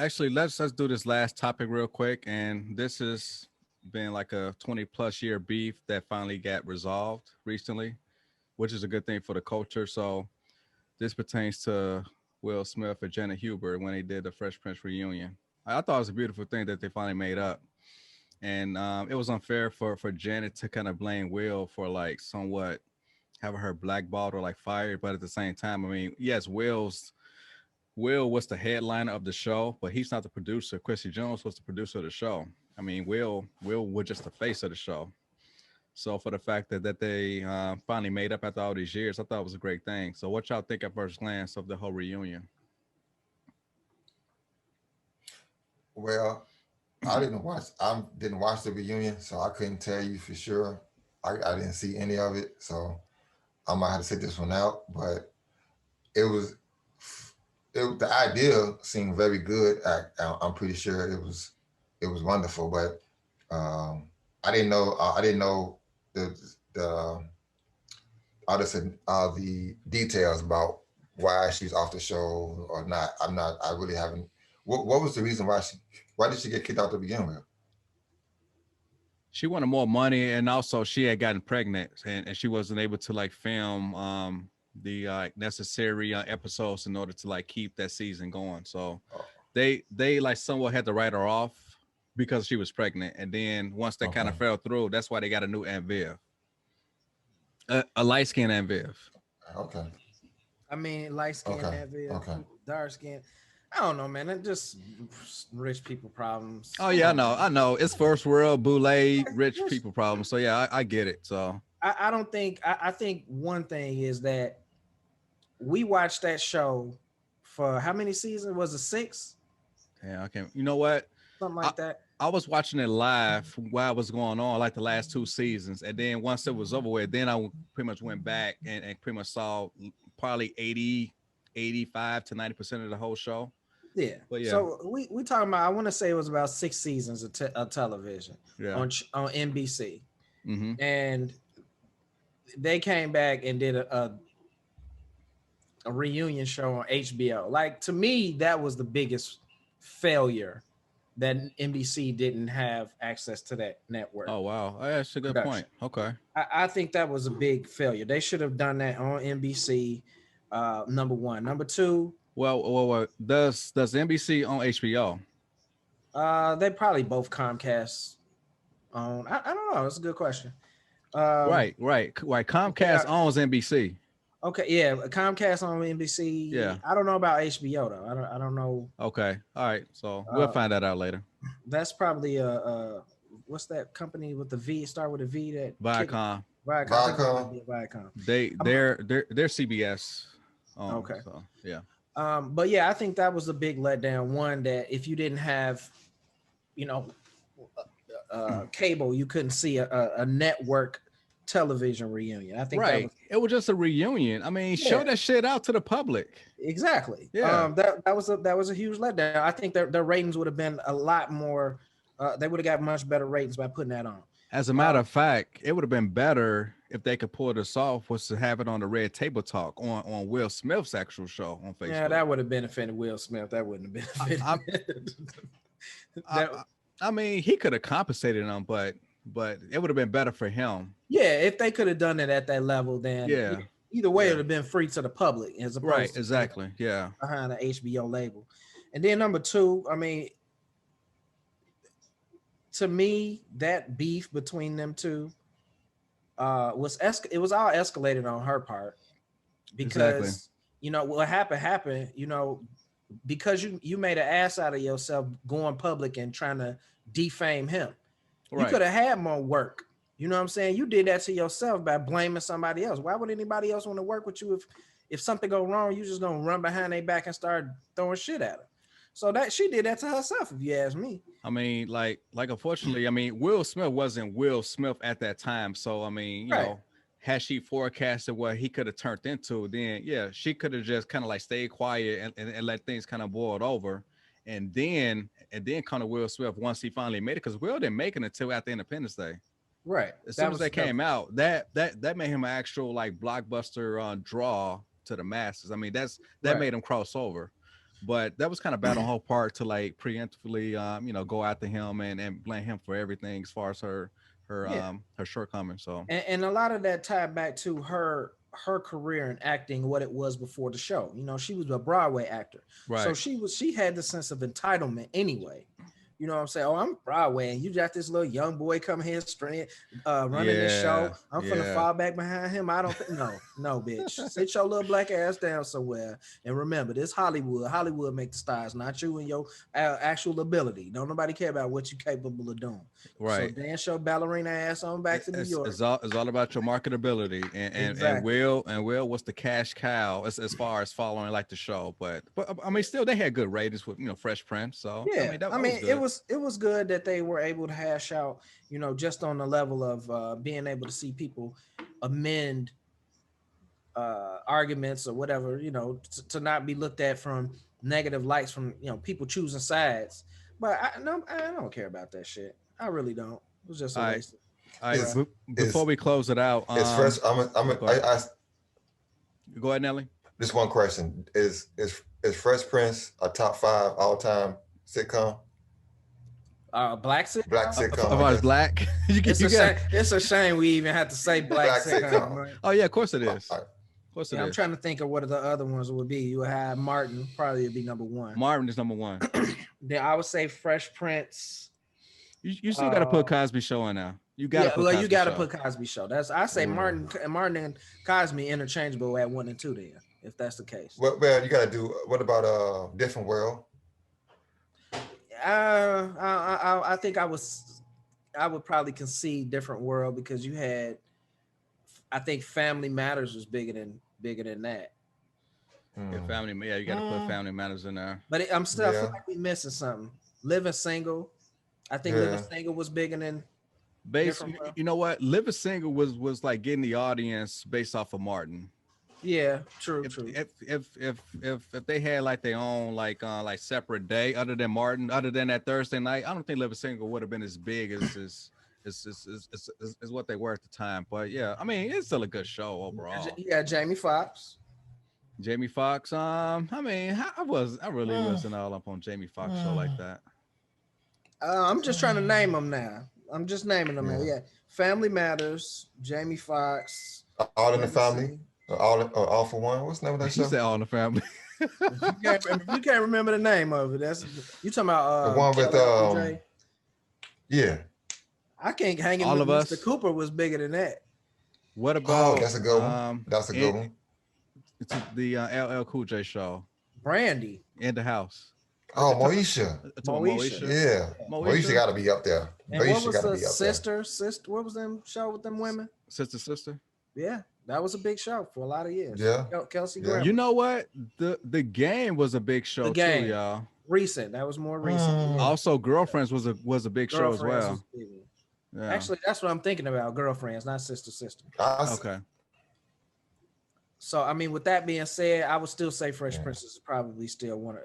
actually, let's do this last topic real quick. And this has been like a 20+ year beef that finally got resolved recently, which is a good thing for the culture. So this pertains to Will Smith and Janet Hubert when they did the Fresh Prince reunion. I thought it was a beautiful thing that they finally made up. And it was unfair for Janet to kind of blame Will for like somewhat having her blackballed or like fired. But at the same time, I mean, yes, Will was the headliner of the show, but he's not the producer. Quincy Jones was the producer of the show. I mean, Will was just the face of the show. So for the fact that they finally made up after all these years, I thought it was a great thing. So what y'all think at first glance of the whole reunion? Well, I didn't watch the reunion, so I couldn't tell you for sure. I didn't see any of it, so I might have to sit this one out. But it was the idea seemed very good. I'm pretty sure it was wonderful, but I didn't know the the details about why she's off the show or not. I'm not. I really haven't. What was the reason why did she get kicked out to begin with? She wanted more money, and also she had gotten pregnant, and she wasn't able to like film the necessary episodes in order to like keep that season going. So Oh, they like somewhat had to write her off because she was pregnant, and then once that kind okay, of fell through, that's why they got a new Aunt Viv, a light skinned Aunt Viv. okay, I mean, light skin, okay, that bit, okay. dark skin. I don't know, man. It just rich people problems. Oh Come yeah, on, man. I know. It's first world boule rich Just, people problem. So yeah, I get it. So I don't think. I think one thing is that we watched that show for how many seasons? Was it six? yeah, I can't. You know what? Something I like that. I was watching it live while it was going on, like the last two seasons, and then once it was over with, then I pretty much went back and pretty much saw probably 85 to 90% of the whole show. Yeah. But yeah, So we talking about. I want to say it was about six seasons of television yeah. on NBC, Mm-hmm. and they came back and did a reunion show on HBO. Like to me, that was the biggest failure that NBC didn't have access to that network Oh wow, that's a good point. production. Okay. I think that was a big failure. They should have done that on NBC. Number one. Number two, Well, does NBC on HBO? they probably both Comcast own. I don't know. It's a good question. Um, Right. okay, Comcast owns NBC. okay, yeah, Comcast on NBC. Yeah. I don't know about HBO though. I don't know. Okay. All right. So we'll Uh, find that out later. that's probably what's that company with the V start with a V that kick Viacom. Viacom. I think that might Viacom. be a Viacom. They Um, they're CBS. okay. So yeah. But yeah, I think that was a big letdown. One that if you didn't have, you know, cable, you couldn't see a network television reunion. I think that Right. was It was just a reunion. I mean, show yeah, that shit out to the public. exactly. Yeah. That was a huge letdown. I think their ratings would have been a lot more. They would have got much better ratings by putting that on. As a matter of fact, it would have been better if they could pull this off was to have it on the Red Table Talk on Will Smith's actual show on Yeah, Facebook. that would have benefited Will Smith. That wouldn't have I, benefited. I, that, I mean, he could have compensated them, but it would have been better for him. yeah, if they could have done it at that level, then Yeah. either way, it Yeah. would have been free to the public as Right. opposed to Exactly. Yeah. behind the HBO label. And then number two, I mean, to me, that beef between them two it was all escalated on her part Exactly. because what happened. Because you made an ass out of yourself going public and trying to defame him. You Right. could have had more work. You know what I'm saying? You did that to yourself by blaming somebody else. Why would anybody else want to work with you if something go wrong? You just gonna run behind their back and start throwing shit at her. So that she did that to herself, if you ask me. I mean, like unfortunately, I mean, Will Smith wasn't Will Smith at that time. So I mean, Right. had she forecasted what he could have turned into, then yeah, she could have just kind of like stayed quiet and let things kind of boil over. And then kind of Will Smith once he finally made it, because Will didn't make it until after Independence Day. Right. As soon as that came out, that made him an actual like blockbuster draw to the masses. I mean, that Right. made him cross over. But that was kind of bad on her part to like preemptively, go after him and blame him for everything as far as her shortcomings. So and a lot of that tied back to her career in acting, what it was before the show. She was a Broadway actor, so right. she had the sense of entitlement anyway. You know what I'm saying? Oh, I'm Broadway, and you got this little young boy coming here running this show. I'm finna fall back behind him. I don't think no, bitch. Sit your little black ass down somewhere. And remember, this Hollywood. Hollywood make the stars, not you and your actual ability. Don't nobody care about what you're capable of doing. Right. So dance your ballerina ass on back to New York. It's all about your marketability and Exactly. Will was the cash cow as far as following like the show, but I mean still they had good ratings with Fresh Prince. So yeah, that was it was good that they were able to hash out, just on the level of being able to see people amend arguments or whatever, to not be looked at from negative lights from people choosing sides. But I don't care about that shit. I really don't. It was just a waste. All right, before we close it out, it's Fresh. Go ahead, Nelly. Just one question: Is Fresh Prince a top 5 all-time sitcom? Black sitcom. Black sitcom. Of ours, black. It's a shame we even have to say black sitcom. Right? Oh yeah, of course it is. Right. Of course it is. I'm trying to think of what the other ones would be. You would have Martin, probably would be number 1. Martin is number 1. Then I would say Fresh Prince. You still got to put Cosby Show in now. You got to put Cosby Show. I say Martin and Cosby interchangeable at 1 and 2 then, if that's the case. Well, you got to do. What about Different World? I think I would probably concede Different World because you had, I think Family Matters was bigger than that. Yeah, you got to put Family Matters in there. But I feel like we missing something. Living Single, I think Living Single was bigger than. You know what? Living Single was like getting the audience based off of Martin. Yeah, true. If they had like their own like separate day other than Martin, other than that Thursday night, I don't think Living Single would have been as big as what they were at the time. But yeah, I mean it's still a good show overall. Yeah, Jamie Foxx. I mean, I really wasn't all up on Jamie Foxx show like that. I'm just trying to name them now. I'm just naming them now. Yeah, Family Matters, Jamie Foxx, All in the Family. All for One. What's the name of that show? She said All in the Family. if you can't remember the name of it, that's you talking about the one with yeah. I can't hang it. All with of Mr. Us. Cooper was bigger than that. What about? Oh, that's a good one. That's a good one. It's the LL Cool J show. Brandy in the House. Oh, Moesha. Yeah, Moesha got to be up there. And what was the sister? What was them show with them women? Sister. Yeah, that was a big show for a lot of years. Yeah, Kelsey Grammer. You know what? The Game was a big show too, y'all. Recent. That was more recent. Also, Girlfriends was a big show as well. Yeah. Actually, that's what I'm thinking about. Girlfriends, not Sister. Okay. So I mean, with that being said, I would still say Fresh Prince is probably still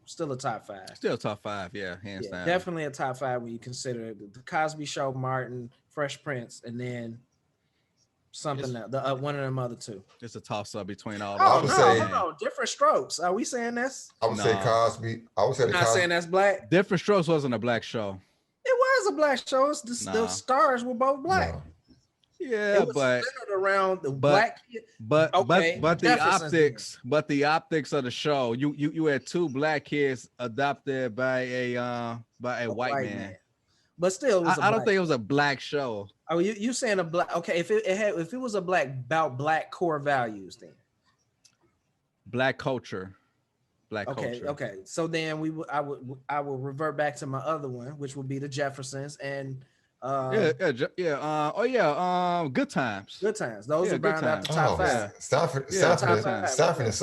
still a top 5. Still top 5, yeah, hands down. Definitely a top 5 when you consider the Cosby Show, Martin, Fresh Prince, and then something else. One of them other two. It's a toss up between all. No, different strokes. Are we saying that's? I would say Cosby. I would say not saying that's black. Different Strokes wasn't a black show. It was a black show. The stars were both black. No. Yeah, it was centered around the black kid. But the optics of the show, you had 2 black kids adopted by a white man. But still, it was I don't think it was a black show. Oh, you saying a black? Okay, if it was a black about black core values, then black culture. Okay. So then I will revert back to my other one, which would be the Jeffersons and. Good Times. Good Times. Those are round out the top 5. Sanford and Son. Sanford and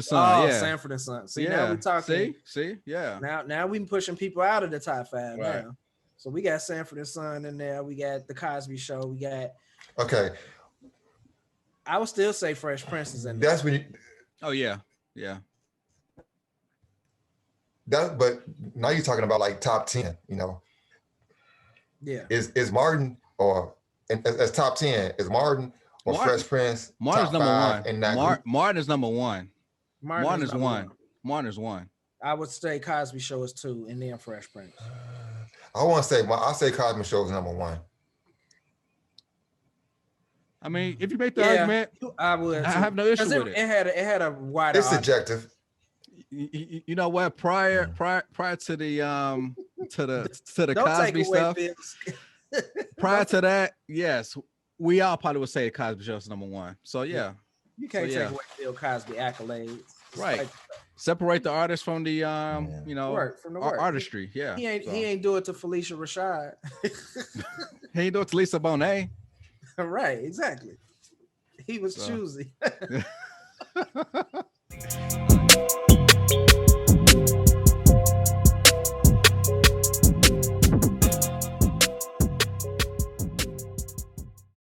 Son. Sanford and Son. See, now we talking. See, yeah. Now we pushing people out of the top 5 now. So we got Sanford and Son in there. We got the Cosby Show. We got. Okay. I would still say Fresh Prince is in there. That's when you. Oh yeah. But now you're talking about like top 10. Yeah. Is Martin or as top 10? Is Martin or Fresh Prince? Martin's number 1. In that Martin is number 1. Martin is 1. Martin is 1. I would say Cosby Show is 2, and then Fresh Prince. I want to say I'll say Cosby Show is number 1. I mean, if you make the argument, I would. I have no issue with it. It had a wider. It's subjective. You know what? Prior to the Cosby stuff, prior to that, yes, we all probably would say Cosby Show's number 1. So yeah, you can't take away Bill Cosby accolades. Right. Like, separate the artist from the from the work. artistry. Yeah. He ain't do it to Felicia Rashad. He ain't do it to Lisa Bonet. Right, exactly. He was choosy.